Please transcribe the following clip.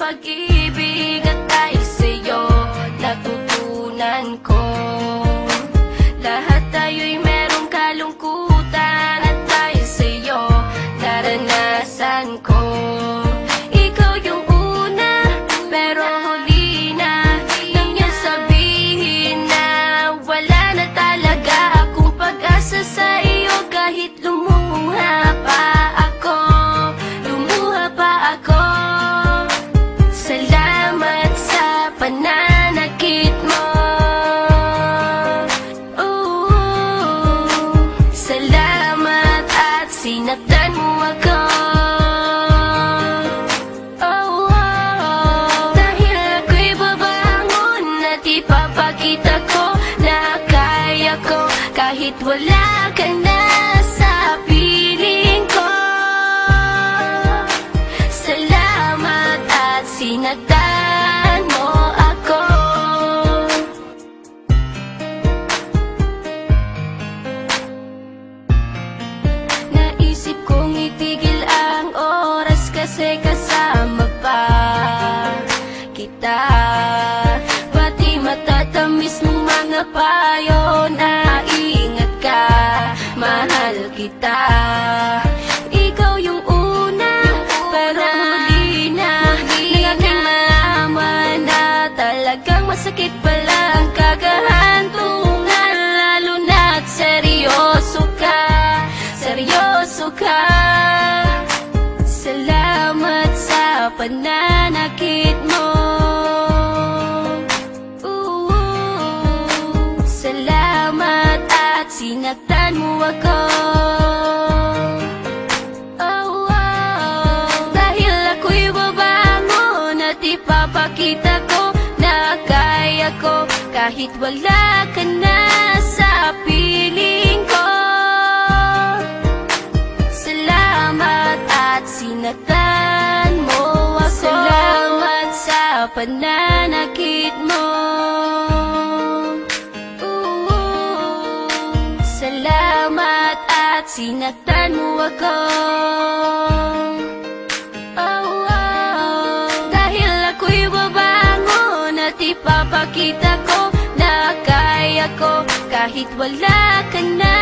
pag-ibig at dahil sa'yo natutunan ko. Lahat tayo'y merong kalungkutan at dahil sa'yo naranasan ko. Ikaw yung una pero huli na nang iyong sabihin na wala na talaga akong pag-asa sa iyo. Kahit lumuha pa ako, salamat sa pananakit mo. Salamat at sinaktan mo ako. Dahil ako'y babangon at ipapakita ko na kaya ko kahit wala ka na sa piling ko. Salamat at sinaktan mo ako. Naisip kong itigil ang oras kasi kasama pa kita. Pati matatamis mong mga payo na ingat ka, mahal kita. Ikaw yung una pero huli na nang aking malaman na talagang masakit pala ang kagahantungan. Lalo na't seryoso ka, seryoso ka. Salamat sa pananakit mo. Salamat at sinaktan mo ako. Dahil ako'y babangon at ipapakita ko na kaya ko kahit wala ka na sa piling ko. Salamat at sinaktan mo ako. Salamat sa pananakit mo. Salamat at sinaktan mo ako. Dahil ako'y babangon at ipapakita ko na kaya ko kahit wala ka na